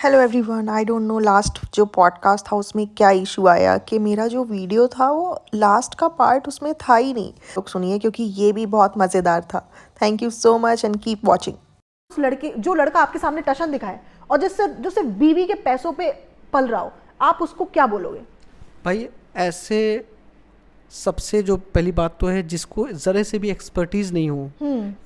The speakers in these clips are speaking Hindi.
Hello everyone, I don't know last जो पॉडकास्ट था उसमें क्या इशू आया कि मेरा जो वीडियो था वो लास्ट का पार्ट उसमें था ही नहीं। लोग सुनिए क्योंकि ये भी बहुत मज़ेदार था। Thank you so much and keep watching. उस लड़के जो लड़का आपके सामने टशन दिखाए और जिससे जो सिर्फ बीवी के पैसों पे पल रहा हो, आप उसको क्या बोलोगे? भाई ऐसे सबसे जो पहली बात तो है जिसको ज़रा से भी एक्सपर्टीज़ नहीं हो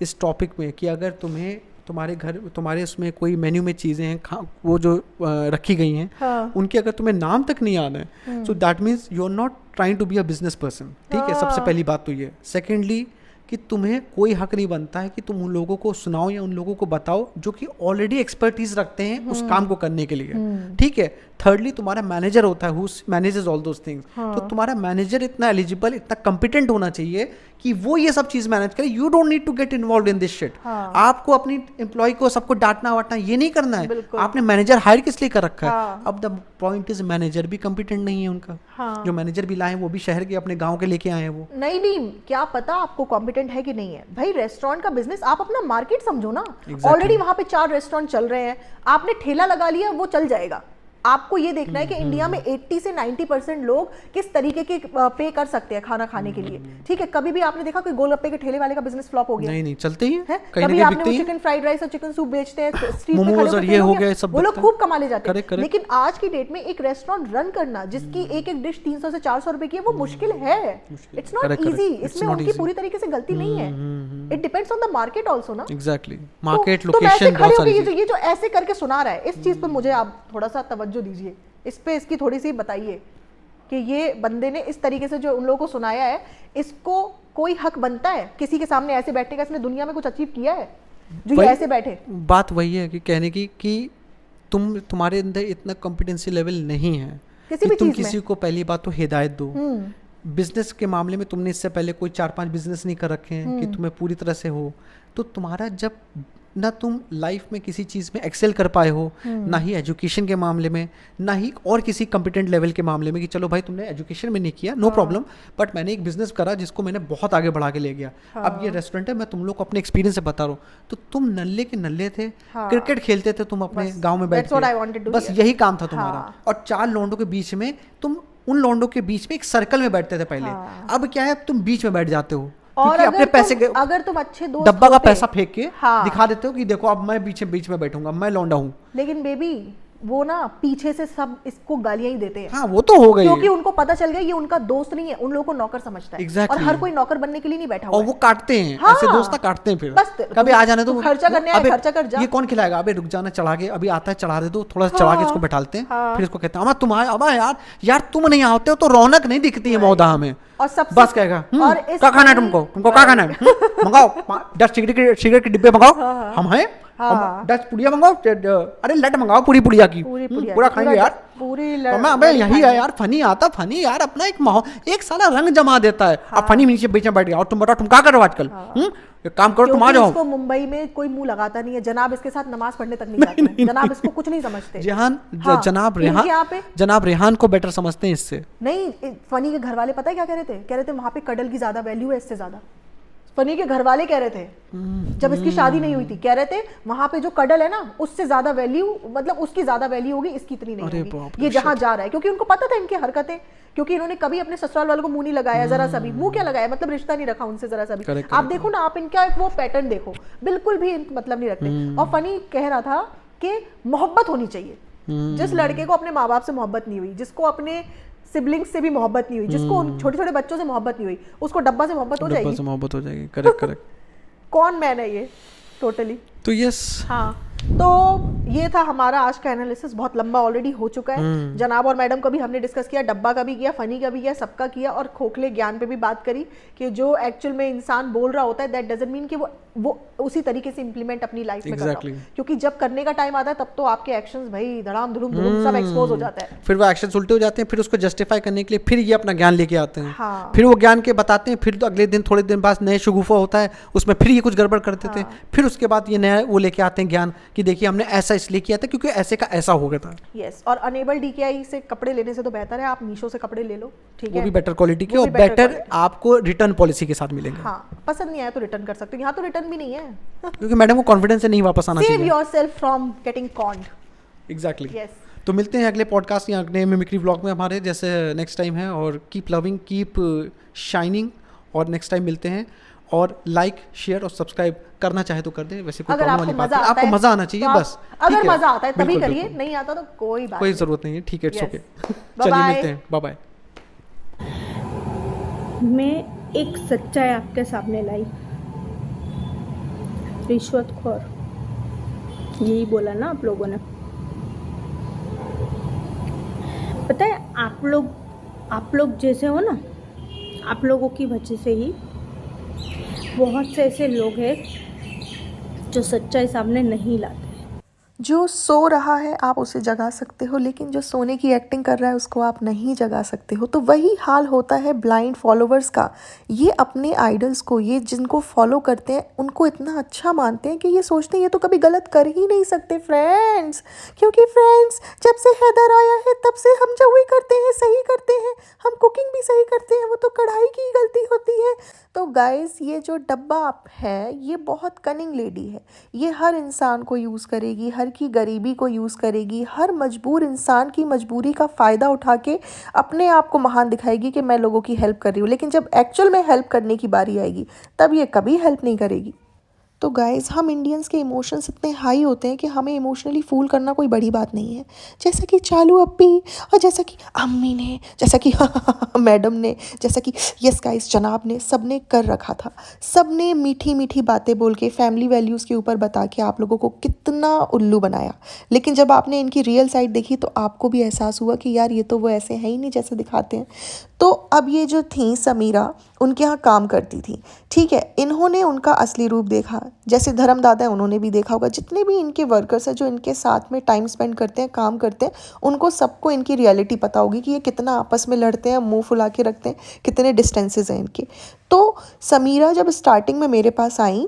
इस टॉपिक में कि अगर तुम्हें तुम्हारे घर तुम्हारे उसमें कोई मेन्यू में चीज़ें हैं वो जो रखी गई हैं हाँ। उनके अगर तुम्हें नाम तक नहीं आना है so that means you are not trying to be a business person. ठीक है, सबसे पहली बात तो ये। सेकेंडली कि तुम्हें कोई हक नहीं बनता है कि तुम उन लोगों को सुनाओ या उन लोगों को बताओ जो कि ऑलरेडी एक्सपर्टीज रखते हैं उस काम को करने के लिए। ठीक है। थर्डली तुम्हारा मैनेजर होता है who manages all those things. तो तुम्हारा मैनेजर इतना एलिजिबल, इतना कॉम्पिटेंट होना चाहिए कि वो ये सब चीज मैनेज करे। You don't need to get involve in this shit. आपको अपनी एम्प्लॉय को सबको डांटना वाटना ये नहीं करना है। आपने मैनेजर हायर किस लिए कर रखा है? अब द पॉइंट इज मैनेजर भी कॉम्पिटेंट नहीं है उनका। जो मैनेजर भी लाए वो भी शहर के अपने गाँव के लेके आए हैं वो। नहीं, क्या पता आपको कॉम्पिटेंट है कि नहीं है। भाई रेस्टोरेंट का बिजनेस आप अपना मार्केट समझो ना। ऑलरेडी वहां पे 4 रेस्टोरेंट चल रहे हैं, आपने ठेला लगा लिया, वो चल जाएगा। आपको ये देखना है कि इंडिया में 80 से 90% लोग किस तरीके के पे कर सकते हैं खाना खाने के लिए। ठीक है, कभी भी आपने देखा कोई गोलगप्पे के ठेले वाले का बिजनेस फ्लॉप हो गया? नहीं, चलते ही है। कभी आपने वो चिकन फ्राइड राइस और चिकन सूप बेचते हैं स्ट्रीट पे खड़े होकर, ये हो गया सब, वो लोग खूब कमा ले जाते हैं। लेकिन आज की डेट में एक रेस्टोरेंट रन करना जिसकी एक डिश 300 से 400 रुपए की है, वो मुश्किल है। It's not easy. इसमें उनकी पूरी तरीके से गलती नहीं है। It depends on the market also ना। एग्जैक्टली, मार्केट, लोकेशन, बहुत सारी चीजें। ये जो ऐसे करके सुना रहा है, इस चीज पर मुझे आप थोड़ा सा तवज्जो दीजिए, इस पे इसकी थोड़ी सी बताइए कि ये बंदे ने इस तरीके से जो उन लोगों को सुनाया है, इसको कोई हक बनता है किसी के सामने ऐसे बैठने का? इसने दुनिया में कुछ अचीव किया है जो ये ऐसे बैठे? बात वही है कि कहने की कि तुम्हारे अंदर इतना कॉम्पिटेंसी लेवल नहीं है कि तुम किसी को पहली बात तो हिदायत दो। बिजनेस के मामले में तुमने इससे पहले कोई 4-5 बिजनेस नहीं कर रखे हैं कि तुम्हें पूरी तरह से हो। तो तुम्हारा जब ना तुम लाइफ में किसी चीज़ में एक्सेल कर पाए हो, ना ही एजुकेशन के मामले में, ना ही और किसी कॉम्पिटेंट लेवल के मामले में कि चलो भाई तुमने एजुकेशन में नहीं किया, नो प्रॉब्लम, बट मैंने एक बिजनेस करा जिसको मैंने बहुत आगे बढ़ा के ले गया। अब ये रेस्टोरेंट है, मैं तुम लोग को अपने एक्सपीरियंस से बता रहा हूँ। तो तुम नल्ले के नल्ले थे, क्रिकेट खेलते थे तुम अपने गाँव में बैठ के, बस यही काम था तुम्हारा। और 4 लौंडों के बीच में तुम उन लौंडों के बीच में एक सर्कल में बैठते थे पहले। अब क्या है, तुम बीच में बैठ जाते हो और अपने पैसे अगर तुम अच्छे दोस्त डब्बा का पैसा फेंक के दिखा देते हो कि देखो अब मैं बीच में बैठूंगा, मैं लौंडा हूँ। लेकिन बेबी वो ना पीछे से सब इसको गालियां ही देते हैं। हाँ, वो तो हो गई, क्योंकि उनको पता चल गया ये उनका दोस्त नहीं है, उन लोगों को नौकर समझता है। exactly. और हर कोई नौकर बनने के लिए नहीं बैठा हुआ और वो काटते हैं। हाँ, ऐसे दोस्त काटते हैं। फिर बस कभी आ जाने दो, खर्चा करने आए, खर्चा कर जा। ये कौन खिलाएगा? अबे रुक जाना, चढ़ा के अभी आता है, चढ़ा दे दो, थोड़ा सा चढ़ा के इसको बैठाते हैं। फिर इसको कहते हैं अब तुम आए, अब यार तुम नहीं आते हो तो रौनक नहीं दिखती है मौदा में। और बस कहेगा क्या खाना है तुमको क्या खाना है, मंगाओ 10 सिगरेट के डिब्बे मंगाओ, हम हैं 10 पुड़िया मंगाओ, अरे लट मंगाओ पूरी पुड़िया की, पूरा खाएंगे यार पूरी लट। अबे यही है यार, फनी यार, अपना एक माहौल एक साला रंग जमा देता है। अब फनी नीचे बीच में बैठ गया और तुम बताओ तुम क्या कर रहे हो आजकल? एक काम करो, तुम आ जाओ। इसको मुंबई में कोई मुंह लगाता नहीं है, जनाब इसके साथ नमाज पढ़ने तक नहीं जाते। जनाब इसको कुछ नहीं समझते। जनाब रेहान को बेटर समझते हैं इससे। नहीं, फनी के घर वाले पता है क्या कह रहे थे? वहां पे कडल की ज्यादा वैल्यू है इससे ज्यादा। फनी के घर वाले कह रहे थे जब इसकी शादी नहीं हुई थी, कह रहे थे वहां पे जो कडल है ना उससे ज्यादा वैल्यू, मतलब उसकी ज्यादा वैल्यू होगी, इसकी इतनी नहीं होगी। ये जहां जा रहा है, क्योंकि उनको पता था इनकी हरकतें, क्योंकि इन्होंने कभी अपने ससुराल वालों को मुंह नहीं लगाया, जरा सा भी मुंह क्या लगाया, मतलब रिश्ता नहीं रखा उनसे जरा सा भी। आप देखो ना, आप इनका वो पैटर्न देखो, बिल्कुल भी मतलब नहीं रखते। और फनी कह रहा था कि मोहब्बत होनी चाहिए। जिस लड़के को अपने माँ बाप से मोहब्बत नहीं हुई, जिसको अपने सिबलिंग्स से भी मोहब्बत नहीं हुई, जिसको छोटे छोटे बच्चों से मोहब्बत नहीं हुई, उसको डब्बा से मोहब्बत हो जाएगी। करेक्ट। कौन मैन है ये टोटली? तो यस, हाँ, तो ये था हमारा आज का एनालिसिस। बहुत लंबा ऑलरेडी हो चुका है। जनाब और मैडम का भी हमने डिस्कस किया, डब्बा का भी किया, फनी का भी किया, सबका किया, और खोखले ज्ञान पे भी बात करी कि जो एक्चुअल में इंसान बोल रहा होता है दैट डजंट मीन कि वो उसी तरीके से इंप्लीमेंट अपनी लाइफ में कर रहा हो। क्योंकि जब करने का टाइम आता है तब तो आपके एक्शंस भाई धड़ाम धुड़ुम सब एक्सपोज हो जाता है। फिर वो एक्शंस उल्टे हो जाते हैं, फिर उसको जस्टिफाई करने के लिए फिर ये अपना ज्ञान लेके आते हैं। फिर वो ज्ञान के बताते हैं, फिर तो अगले दिन थोड़े दिन बाद नए शगुफा होता है, उसमें फिर ये कुछ गड़बड़ कर देते हैं। फिर उसके बाद ये नया वो लेके आते हैं ज्ञान कि देखिए हमने ऐसा इसलिए किया था क्योंकि ऐसे का ऐसा हो गया था। यस, और अनेबल डीकेआई से कपड़े लेने से तो बेहतर है आप मीशो से कपड़े ले लो। ठीक है, वो भी बेटर क्वालिटी के और बेटर आपको रिटर्न पॉलिसी के साथ मिलेंगे। हाँ, पसंद नहीं आया तो रिटर्न कर सकते हो। यहाँ तो रिटर्न भी नहीं है क्योंकि मैडम को कॉन्फिडेंस से नहीं वापस आना चाहिए। Save yourself from getting conned. Exactly. Yes, तो मिलते हैं अगले पॉडकास्ट या अगले मिमिक्री व्लॉग में हमारे जैसे नेक्स्ट टाइम है, और कीप लविंग, कीप शाइनिंग, और नेक्स्ट टाइम मिलते हैं। और लाइक, शेयर और सब्सक्राइब करना चाहे तो कर दें, वैसे कोई अगर प्रॉब्लम आपको वाली बात मजा नहीं, आता आपको है मज़ा आना चाहिए तो बस। अगर ठीक है? मजा आता है तभी बिल्कुल, करिए, बिल्कुल। नहीं आता तो कोई बात कोई नहीं। ज़रूरत नहीं है, ठीक है, इट्स Yes. ओके। Bye चलिए bye. मिलते हैं, बाय बाय। मैं एक सच्चाई आपके सामने लाई। रिश्वतखोर, यही बोला ना आप लोगों ने। पता है आप लोग जैसे हो ना, आप लोगों की वजह से ही बहुत से ऐसे लोग हैं जो सच्चाई सामने नहीं लाते। जो सो रहा है आप उसे जगा सकते हो, लेकिन जो सोने की एक्टिंग कर रहा है उसको आप नहीं जगा सकते हो। तो वही हाल होता है ब्लाइंड फॉलोवर्स का। ये अपने आइडल्स को, ये जिनको फॉलो करते हैं उनको इतना अच्छा मानते हैं कि ये सोचते हैं ये तो कभी गलत कर ही नहीं सकते फ्रेंड्स, क्योंकि फ्रेंड्स जब से हैदर आया है तब से हम जो भी करते हैं सही करते हैं, हम कुकिंग भी सही करते हैं, वो तो कढ़ाई की गलती होती है। तो गाइस ये जो डब्बा है ये बहुत कनिंग लेडी है, ये हर इंसान को यूज़ करेगी, हर की गरीबी को यूज़ करेगी, हर मजबूर इंसान की मजबूरी का फ़ायदा उठा के अपने आप को महान दिखाएगी कि मैं लोगों की हेल्प कर रही हूँ, लेकिन जब एक्चुअल में हेल्प करने की बारी आएगी तब ये कभी हेल्प नहीं करेगी। तो गाइज़ हम इंडियंस के इमोशंस इतने हाई होते हैं कि हमें इमोशनली फूल करना कोई बड़ी बात नहीं है। जैसा कि चालू अप्पी, और जैसा कि अम्मी ने, जैसा कि मैडम ने, जैसा कि यस गाइस जनाब ने, सब ने कर रखा था। सब ने मीठी मीठी बातें बोल के फैमिली वैल्यूज़ के ऊपर बता के आप लोगों को कितना उल्लू बनाया। लेकिन जब आपने इनकी रियल साइड देखी तो आपको भी एहसास हुआ कि यार ये तो वो ऐसे हैं ही नहीं जैसे दिखाते हैं। तो अब ये जो थी समीरा, उनके यहाँ काम करती थी, ठीक है, इन्होंने उनका असली रूप देखा। जैसे धर्म दादा है उन्होंने भी देखा होगा, जितने भी इनके वर्कर्स हैं जो इनके साथ में टाइम स्पेंड करते हैं, काम करते हैं, उनको सबको इनकी रियलिटी पता होगी कि ये कितना आपस में लड़ते हैं, मुंह फुला के रखते हैं, कितने डिस्टेंसेस हैं इनके। तो समीरा जब स्टार्टिंग में मेरे पास आई,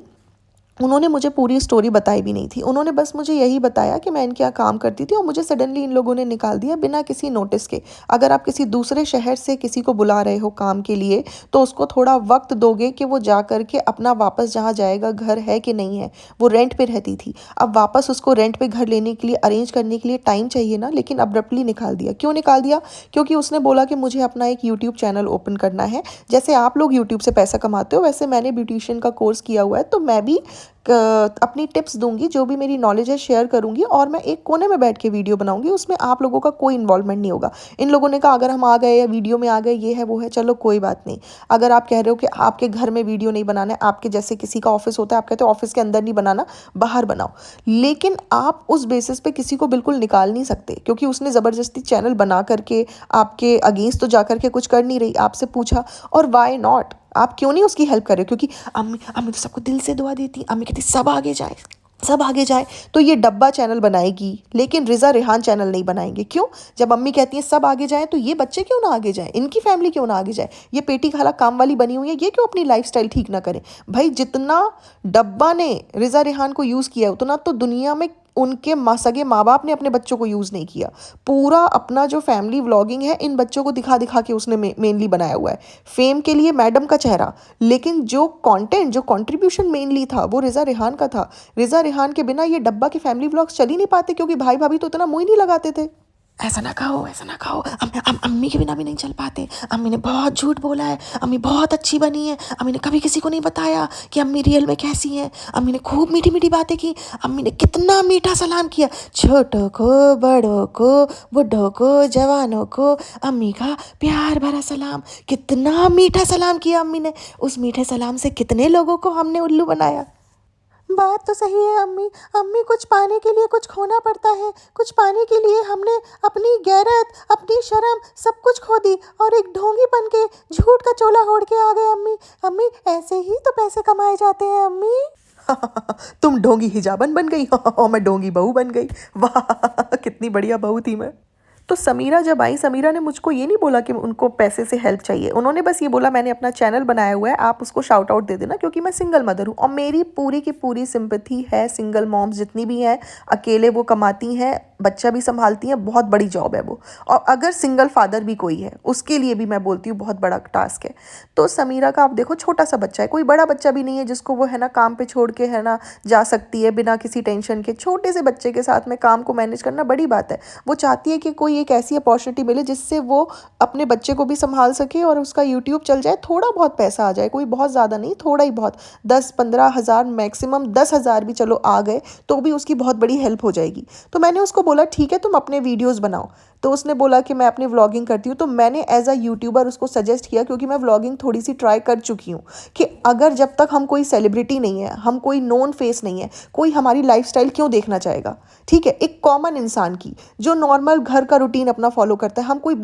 उन्होंने मुझे पूरी स्टोरी बताई भी नहीं थी, उन्होंने बस मुझे यही बताया कि मैं इनके यहाँ काम करती थी और मुझे सडनली इन लोगों ने निकाल दिया बिना किसी नोटिस के। अगर आप किसी दूसरे शहर से किसी को बुला रहे हो काम के लिए तो उसको थोड़ा वक्त दोगे कि वो जा कर के अपना वापस जहाँ जाएगा घर है कि नहीं है। वो रेंट पे रहती थी, अब वापस उसको रेंट पे घर लेने के लिए अरेंज करने के लिए टाइम चाहिए ना, लेकिन अब्रप्टली निकाल दिया। क्यों निकाल दिया? क्योंकि उसने बोला कि मुझे अपना एक यूट्यूब चैनल ओपन करना है। जैसे आप लोग यूट्यूब से पैसा कमाते हो वैसे मैंने ब्यूटिशियन का कोर्स किया हुआ है, तो मैं भी अपनी टिप्स दूंगी, जो भी मेरी नॉलेज है शेयर करूंगी, और मैं एक कोने में बैठ के वीडियो बनाऊंगी, उसमें आप लोगों का कोई इन्वॉल्वमेंट नहीं होगा। इन लोगों ने कहा अगर हम आ गए या वीडियो में आ गए ये है वो है, चलो कोई बात नहीं। अगर आप कह रहे हो कि आपके घर में वीडियो नहीं बनाना है, आपके जैसे किसी का ऑफिस होता है, आप कहते हो ऑफिस के अंदर नहीं बनाना, बाहर बनाओ, लेकिन आप उस बेसिस पे किसी को बिल्कुल निकाल नहीं सकते, क्योंकि उसने ज़बरदस्ती चैनल बना करके आपके अगेंस्ट तो जा करके कुछ कर नहीं रही। आपसे पूछा, और वाई नॉट, आप क्यों नहीं उसकी हेल्प कर रहे हो? क्योंकि अम्मी तो सबको दिल से दुआ देती, अम्मी कहती सब आगे जाए, सब आगे जाए। तो ये डब्बा चैनल बनाएगी लेकिन रिज़ा रेहान चैनल नहीं बनाएंगे। क्यों? जब अम्मी कहती है सब आगे जाए तो ये बच्चे क्यों ना आगे जाए, इनकी फैमिली क्यों ना आगे जाए? ये पेटी खाला काम वाली बनी हुई है, ये क्यों अपनी लाइफस्टाइल ठीक ना करें? भाई जितना डब्बा ने रिज़ा रेहान को यूज़ किया उतना तो दुनिया में उनके सगे माँ बाप ने अपने बच्चों को यूज़ नहीं किया। पूरा अपना जो फैमिली व्लॉगिंग है इन बच्चों को दिखा दिखा के उसने मेनली बनाया हुआ है, फेम के लिए मैडम का चेहरा, लेकिन जो कंटेंट, जो कंट्रीब्यूशन मेनली था वो रिज़ा रेहान का था। रिज़ा रेहान के बिना ये डब्बा के फैमिली व्लॉग्स चल ही नहीं पाते, क्योंकि भाई भाभी तो इतना मुँह ही नहीं लगाते थे। ऐसा ना कहो, ऐसा ना कहो, अम्मी के बिना भी नहीं चल पाते। अम्मी ने बहुत झूठ बोला है, अम्मी बहुत अच्छी बनी है, अम्मी ने कभी किसी को नहीं बताया कि अम्मी रियल में कैसी हैं। अम्मी ने खूब मीठी मीठी बातें की, अम्मी ने कितना मीठा सलाम किया, छोटों को, बड़ों को, बुढ़ों को, जवानों को, अम्मी का प्यार भरा सलाम, कितना मीठा सलाम किया अम्मी ने। उस मीठे सलाम से कितने लोगों को हमने उल्लू बनाया। बात तो सही है अम्मी, अम्मी कुछ पाने के लिए कुछ खोना पड़ता है, कुछ पाने के लिए हमने अपनी गैरत, अपनी शर्म सब कुछ खो दी और एक ढोंगी बन के झूठ का चोला ओढ़ के आ गए अम्मी। अम्मी ऐसे ही तो पैसे कमाए जाते हैं अम्मी। तुम ढोंगी हिजाबन बन गई और मैं ढोंगी बहू बन गई। वाह कितनी बढ़िया बहू थी मैं। तो समीरा जब आई, समीरा ने मुझको ये नहीं बोला कि उनको पैसे से हेल्प चाहिए, उन्होंने बस ये बोला मैंने अपना चैनल बनाया हुआ है, आप उसको शाउट आउट दे देना, क्योंकि मैं सिंगल मदर हूँ और मेरी पूरी की पूरी सिंपैथी है सिंगल मॉम्स जितनी भी हैं, अकेले वो कमाती हैं, बच्चा भी संभालती हैं, बहुत बड़ी जॉब है वो। और अगर सिंगल फादर भी कोई है उसके लिए भी मैं बोलती हूँ बहुत बड़ा टास्क है। तो समीरा का आप देखो छोटा सा बच्चा है, कोई बड़ा बच्चा भी नहीं है जिसको वो है ना काम पे छोड़ के है ना जा सकती है बिना किसी टेंशन के। छोटे से बच्चे के साथ में काम को मैनेज करना बड़ी बात है। वो चाहती है कि कोई एक ऐसी अपॉर्चुनिटी मिले जिससे वो अपने बच्चे को भी संभाल सके और उसका यूट्यूब चल जाए, थोड़ा बहुत पैसा आ जाए, कोई बहुत ज़्यादा नहीं, थोड़ा ही बहुत, 10-15 हज़ार, मैक्सिमम 10 हज़ार भी चलो आ गए तो भी उसकी बहुत बड़ी हेल्प हो जाएगी। तो मैंने उसको बोला ठीक है तुम अपने वीडियोस बनाओ। तो उसने बोला कि मैं अपनी व्लॉगिंग करती हूँ। तो मैंने एज अ यूट्यूबर उसको सजेस्ट किया, क्योंकि मैं व्लॉगिंग थोड़ी सी ट्राई कर चुकी हूँ, कि अगर जब तक हम कोई सेलिब्रिटी नहीं है, हम कोई नोन फेस नहीं है, कोई हमारी लाइफस्टाइल क्यों देखना चाहेगा। ठीक है, एक कॉमन इंसान की जो नॉर्मल घर का रूटीन अपना फॉलो करता है, हम कोई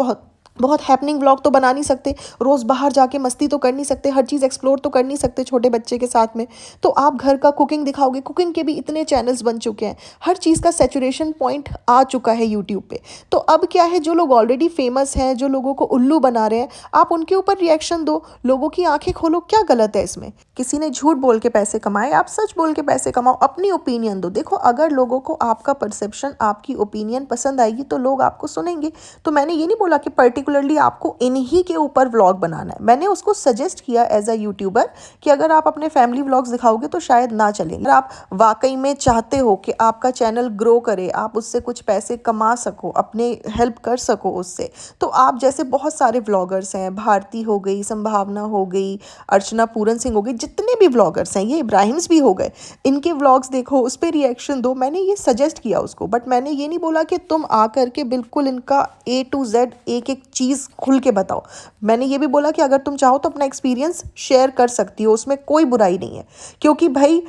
बहुत हैपनिंग व्लॉग तो बना नहीं सकते, रोज़ बाहर जाके मस्ती तो कर नहीं सकते, हर चीज़ एक्सप्लोर तो कर नहीं सकते छोटे बच्चे के साथ में। तो आप घर का कुकिंग दिखाओगे, कुकिंग के भी इतने चैनल्स बन चुके हैं, हर चीज़ का सैचुरेशन पॉइंट आ चुका है यूट्यूब पे। तो अब क्या है, जो लोग ऑलरेडी फेमस हैं, जो लोगों को उल्लू बना रहे हैं, आप उनके ऊपर रिएक्शन दो, लोगों की आंखें खोलो, क्या गलत है इसमें। किसी ने झूठ बोल के पैसे कमाए, आप सच बोल के पैसे कमाओ, अपनी ओपिनियन दो। देखो अगर लोगों को आपका परसेप्शन, आपकी ओपिनियन पसंद आएगी तो लोग आपको सुनेंगे। तो मैंने ये नहीं बोला कि पर्टिकुलरली आपको इन्हीं के ऊपर व्लॉग बनाना है, मैंने उसको सजेस्ट किया एज अ यूट्यूबर कि अगर आप अपने फैमिली व्लॉग्स दिखाओगे तो शायद ना चलेंगे। अगर आप वाकई में चाहते हो कि आपका चैनल ग्रो करे, आप उससे कुछ पैसे कमा सको, अपने हेल्प कर सको उससे, तो आप जैसे बहुत सारे व्लॉगर्स हैं, भारती हो गई, संभावना हो गई, अर्चना पूरन सिंह हो गई, जितने भी व्लॉगर्स हैं, ये इब्राहिम्स भी हो गए, इनके व्लॉग्स देखो, उस पर रिएक्शन दो। मैंने ये सजेस्ट किया उसको, बट मैंने ये नहीं बोला कि तुम आ करके बिल्कुल इनका A to Z एक एक चीज़ खुल के बताओ। मैंने ये भी बोला कि अगर तुम चाहो तो अपना एक्सपीरियंस शेयर कर सकती हो, उसमें कोई बुराई नहीं है। क्योंकि भाई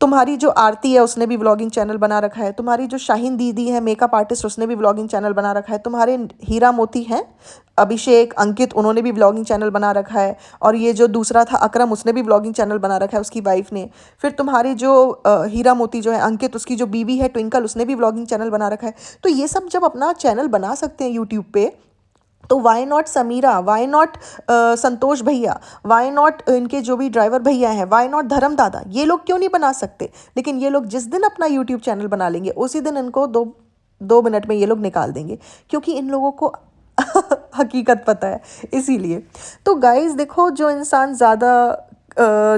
तुम्हारी जो आरती है उसने भी व्लॉगिंग चैनल बना रखा है, तुम्हारी जो शाहीन दीदी है मेकअप आर्टिस्ट उसने भी व्लॉगिंग चैनल बना रखा है, तुम्हारे हीरा मोती हैं अभिषेक, अंकित, उन्होंने भी व्लॉगिंग चैनल बना रखा है, और ये जो दूसरा था अकरम उसने भी व्लॉगिंग चैनल बना रखा है, उसकी वाइफ ने। फिर तुम्हारी जो हीरा मोती जो है अंकित, उसकी जो बीवी है ट्विंकल, उसने भी व्लॉगिंग चैनल बना रखा है। तो ये सब जब अपना चैनल बना सकते हैं यूट्यूब पे, तो why not Samira, why not Santosh भैया, वाई नॉट इनके जो भी ड्राइवर भैया हैं, वाई नॉट धर्म दादा, ये लोग क्यों नहीं बना सकते। लेकिन ये लोग जिस दिन अपना यूट्यूब चैनल बना लेंगे उसी दिन इनको दो मिनट में ये लोग निकाल देंगे, क्योंकि इन लोगों को हकीकत पता है, इसीलिए। तो गाइस देखो, जो इंसान ज़्यादा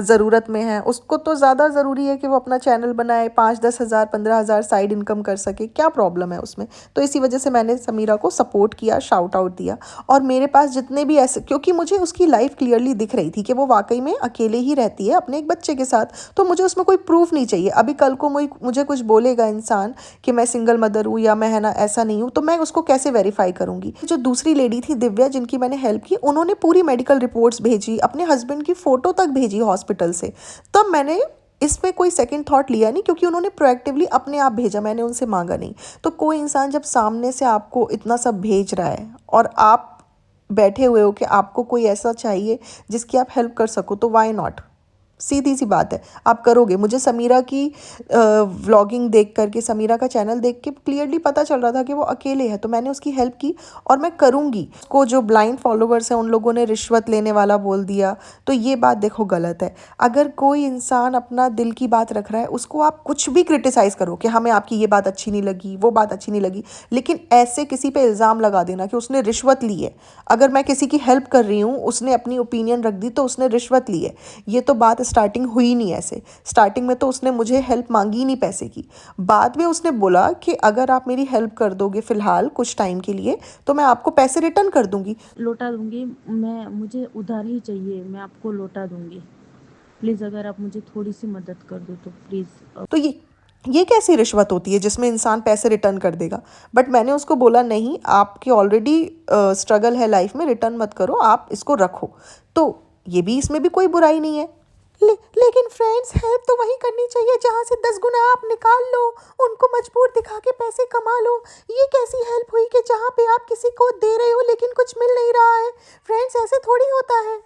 ज़रूरत में है उसको तो ज़्यादा ज़रूरी है कि वो अपना चैनल बनाए, 5-10 हज़ार 15 हज़ार साइड इनकम कर सके, क्या प्रॉब्लम है उसमें। तो इसी वजह से मैंने समीरा को सपोर्ट किया, शाउट आउट दिया। और मेरे पास जितने भी ऐसे, क्योंकि मुझे उसकी लाइफ क्लियरली दिख रही थी कि वो वाकई में अकेले ही रहती है अपने एक बच्चे के साथ, तो मुझे उसमें कोई प्रूफ नहीं चाहिए। अभी कल को मुझे कुछ बोलेगा इंसान कि मैं सिंगल मदर हूँ या मैं है ना ऐसा नहीं हूँ, तो मैं उसको कैसे वेरीफाई करूँगी। जो दूसरी लेडी थी दिव्या, जिनकी मैंने हेल्प की, उन्होंने पूरी मेडिकल रिपोर्ट्स भेजी, अपने हस्बैंड की फ़ोटो तक भेजी हॉस्पिटल से। तब मैंने इसमें कोई सेकंड थॉट लिया नहीं, क्योंकि उन्होंने प्रोएक्टिवली अपने आप भेजा, मैंने उनसे मांगा नहीं। तो कोई इंसान जब सामने से आपको इतना सब भेज रहा है और आप बैठे हुए हो कि आपको कोई ऐसा चाहिए जिसकी आप हेल्प कर सको, तो वाई नॉट। सीधी सी बात है, आप करोगे। मुझे समीरा की व्लॉगिंग देख करके, समीरा का चैनल देख के क्लियरली पता चल रहा था कि वो अकेले है, तो मैंने उसकी हेल्प की और मैं करूँगी। उसको जो ब्लाइंड फॉलोवर्स हैं उन लोगों ने रिश्वत लेने वाला बोल दिया, तो ये बात देखो गलत है। अगर कोई इंसान अपना दिल की बात रख रहा है, उसको आप कुछ भी क्रिटिसाइज़ करो कि हमें आपकी ये बात अच्छी नहीं लगी, वो बात अच्छी नहीं लगी, लेकिन ऐसे किसी पे इल्ज़ाम लगा देना कि उसने रिश्वत ली है। अगर मैं किसी की हेल्प कर रही हूँ, उसने अपनी ओपिनियन रख दी तो उसने रिश्वत ली है, ये तो बात स्टार्टिंग हुई नहीं ऐसे। स्टार्टिंग में तो उसने मुझे हेल्प मांगी ही नहीं पैसे की। बाद में उसने बोला कि अगर आप मेरी हेल्प कर दोगे फ़िलहाल कुछ टाइम के लिए, तो मैं आपको पैसे रिटर्न कर दूंगी। लौटा दूंगी, मुझे उधार ही चाहिए, मैं आपको लौटा दूंगी। प्लीज़ अगर आप मुझे थोड़ी सी मदद कर दो तो प्लीज़। तो ये कैसी रिश्वत होती है जिसमें इंसान पैसे रिटर्न कर देगा। बट मैंने उसको बोला नहीं, आपकी ऑलरेडी स्ट्रगल है लाइफ में, रिटर्न मत करो, आप इसको रखो। तो ये भी, इसमें भी कोई बुराई नहीं है। लेकिन फ्रेंड्स, हेल्प तो वही करनी चाहिए जहाँ से 10 गुना आप निकाल लो, उनको मजबूर दिखा के पैसे कमा लो। ये कैसी हेल्प हुई कि जहाँ पे आप किसी को दे रहे हो लेकिन कुछ मिल नहीं रहा है। फ्रेंड्स, ऐसे थोड़ी होता है।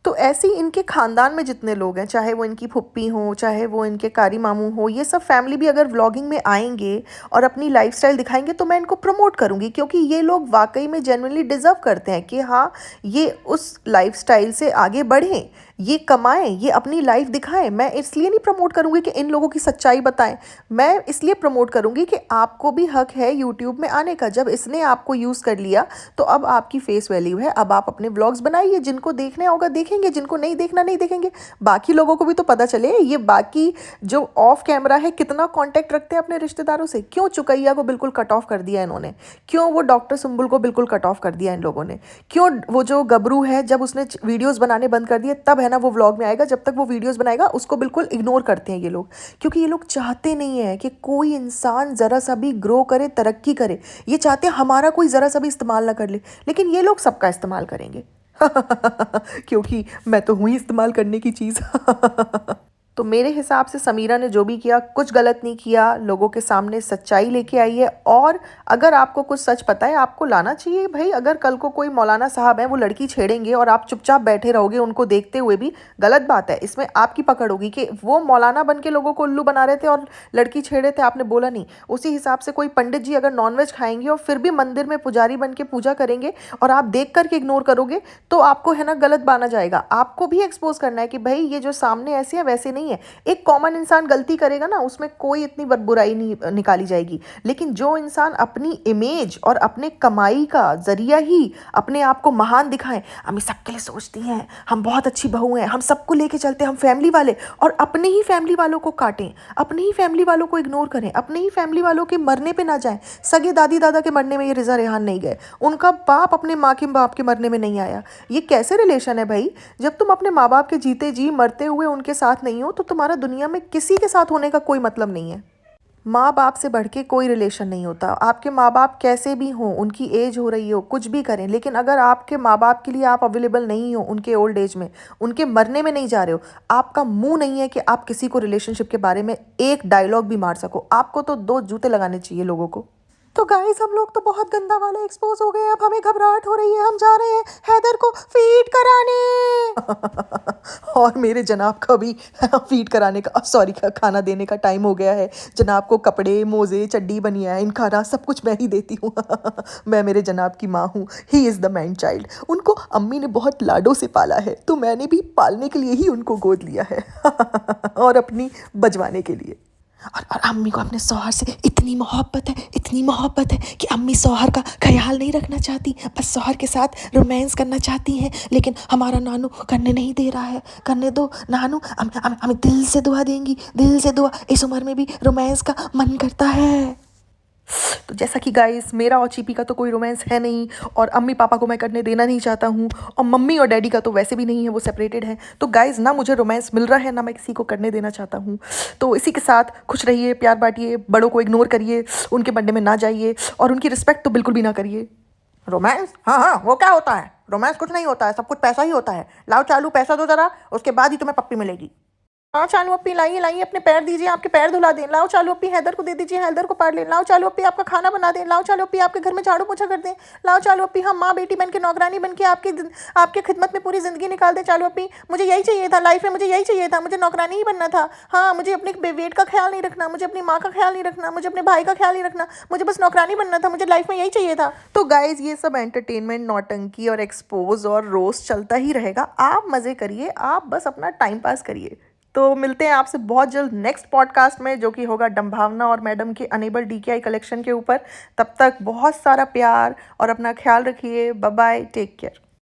तो ऐसे ही इनके ख़ानदान में जितने लोग हैं, चाहे वो इनकी फुप्पी हो, चाहे वो इनके कारी मामू हो, ये सब फैमिली भी अगर व्लॉगिंग में आएंगे और अपनी लाइफस्टाइल दिखाएंगे तो मैं इनको प्रमोट करूँगी, क्योंकि ये लोग वाकई में जेन्युइनली डिज़र्व करते हैं कि हाँ, ये उस लाइफस्टाइल से आगे बढ़ें। ये कमाएं, ये अपनी लाइफ दिखाएं। मैं इसलिए नहीं प्रमोट करूँगी कि इन लोगों की सच्चाई बताएं, मैं इसलिए प्रमोट करूँगी कि आपको भी हक है यूट्यूब में आने का। जब इसने आपको यूज़ कर लिया तो अब आपकी फेस वैल्यू है, अब आप अपने व्लॉग्स बनाइए, जिनको देखने होगा देखेंगे, जिनको नहीं देखना नहीं देखेंगे। बाकी लोगों को भी तो पता चले ये बाकी जो ऑफ कैमरा है कितना कांटेक्ट रखते हैं अपने रिश्तेदारों से। क्यों चुकैया को बिल्कुल कट ऑफ कर दिया इन्होंने, क्यों वो डॉक्टर सुंबुल को बिल्कुल कट ऑफ कर दिया इन लोगों ने, क्यों वो जो गबरू है जब उसने वीडियोस बनाने बंद कर दिए तब है ना वो व्लॉग में आएगा, जब तक वो वीडियोस बनाएगा उसको बिल्कुल इग्नोर करते हैं ये लोग। क्योंकि ये लोग चाहते नहीं है कि कोई इंसान ज़रा सा भी ग्रो करे, तरक्की करे। ये चाहते हैं हमारा कोई ज़रा सा भी इस्तेमाल ना कर ले, लेकिन ये लोग सबका इस्तेमाल करेंगे क्योंकि मैं तो हुई इस्तेमाल करने की चीज़ तो मेरे हिसाब से समीरा ने जो भी किया कुछ गलत नहीं किया, लोगों के सामने सच्चाई लेके आई है। और अगर आपको कुछ सच पता है आपको लाना चाहिए भाई। अगर कल को कोई मौलाना साहब है वो लड़की छेड़ेंगे और आप चुपचाप बैठे रहोगे उनको देखते हुए भी, गलत बात है। इसमें आपकी पकड़ होगी कि वो मौलाना बन के लोगों को उल्लू बना रहे थे और लड़की छेड़े थे, आपने बोला नहीं। उसी हिसाब से कोई पंडित जी अगर नॉनवेज खाएंगे और फिर भी मंदिर में पुजारी बन के पूजा करेंगे और आप देख करके इग्नोर करोगे तो आपको है ना गलत माना जाएगा। आपको भी एक्सपोज करना है कि भाई ये जो सामने ऐसे है वैसे नहीं है। एक कॉमन इंसान गलती करेगा ना, उसमें कोई इतनी बुराई नहीं निकाली जाएगी। लेकिन जो इंसान अपनी इमेज और अपने कमाई का जरिया ही अपने आप को महान दिखाएं, अम्मी सबके लिए सोचती हैं, हम बहुत अच्छी बहू हैं, हम सबको लेके चलते हैं, हम फैमिली वाले, और अपने ही फैमिली वालों को काटें, अपने ही फैमिली वालों को इग्नोर करें, अपने ही फैमिली वालों के मरने पे ना जाएं। सगे दादी दादा के मरने में ये रिजा रेहान नहीं गए, उनका बाप अपने माँ के बाप के मरने में नहीं आया। ये कैसे रिलेशन है भाई? जब तुम अपने माँ बाप के जीते जी मरते हुए उनके साथ नहीं हो तो तुम्हारा दुनिया में किसी के साथ होने का कोई मतलब नहीं है। माँ बाप से बढ़ के कोई रिलेशन नहीं होता। आपके माँ बाप कैसे भी हों, उनकी एज हो रही हो, कुछ भी करें, लेकिन अगर आपके माँ बाप के लिए आप अवेलेबल नहीं हो उनके ओल्ड एज में, उनके मरने में नहीं जा रहे हो, आपका मुंह नहीं है कि आप किसी को रिलेशनशिप के बारे में एक डायलॉग भी मार सको। आपको तो 2 जूते लगाने चाहिए लोगों को। तो गाइस हम लोग तो बहुत गंदा वाले एक्सपोज हो गए, अब हमें घबराहट हो रही है, हम जा रहे हैं हैदर को फीड कराने और मेरे जनाब का भी फीड कराने का खाना देने का टाइम हो गया है। जनाब को कपड़े, मोजे, चड्डी, बनियान, खाना सब कुछ मैं ही देती हूँ मैं मेरे जनाब की माँ हूँ, he is the man child. उनको अम्मी ने बहुत लाडों से पाला है तो मैंने भी पालने के लिए ही उनको गोद लिया है और अपनी बजवाने के लिए। और अम्मी को अपने शौहर से इतनी मोहब्बत है कि अम्मी शौहर का ख्याल नहीं रखना चाहती, बस शौहर के साथ रोमांस करना चाहती हैं। लेकिन हमारा नानू करने नहीं दे रहा है। करने दो नानू, हमें दिल से दुआ देंगी, दिल से दुआ। इस उम्र में भी रोमांस का मन करता है। तो जैसा कि गाइस मेरा और चीपी का तो कोई रोमांस है नहीं और अम्मी पापा को मैं करने देना नहीं चाहता हूँ और मम्मी और डैडी का तो वैसे भी नहीं है, वो सेपरेटेड हैं। तो गाइस ना मुझे रोमांस मिल रहा है ना मैं किसी को करने देना चाहता हूँ। तो इसी के साथ खुश रहिए, प्यार बांटिए, बड़ों को इग्नोर करिए, उनके बर्थडे में ना जाइए और उनकी रिस्पेक्ट तो बिल्कुल भी ना करिए। रोमांस, हाँ वो क्या होता है? रोमांस कुछ नहीं होता है, सब कुछ पैसा ही होता है। लाओ चालू पैसा दो ज़रा, उसके बाद ही तुम्हें पप्पी मिलेगी। लाओ चालू अपनी, लाइए अपने पैर दीजिए, आपके पैर धुला दें। लाओ चालू अपनी हैदर को दे दीजिए, हैदर को पार लें। लाओ चालू अपनी आपका खाना बना दें। लाओ चालू अपनी आपके घर में झाड़ू पोछा कर दें। लाओ चालू अपनी हम माँ बेटी बन के नौकरानी बन के आपके खिदमत में पूरी ज़िंदगी निकाल दें। चालू अपनी, मुझे यही चाहिए था लाइफ में, मुझे यही चाहिए था, मुझे नौकरानी ही बनना था। हाँ, मुझे अपने वेट का ख्याल नहीं रखना, मुझे अपनी माँ का ख्याल नहीं रखना, मुझे अपने भाई का ख्याल नहीं रखना, मुझे बस नौकरानी बनना था, मुझे लाइफ में यही चाहिए था। तो गाइज ये सब एंटरटेनमेंट, नौटंकी और एक्सपोज और रोस्ट चलता ही रहेगा। आप मज़े करिए, आप बस अपना टाइम पास करिए। तो मिलते हैं आपसे बहुत जल्द नेक्स्ट पॉडकास्ट में, जो कि होगा डम्भावना और मैडम के अनेबल DKI कलेक्शन के ऊपर। तब तक बहुत सारा प्यार और अपना ख्याल रखिए। Bye bye, take care.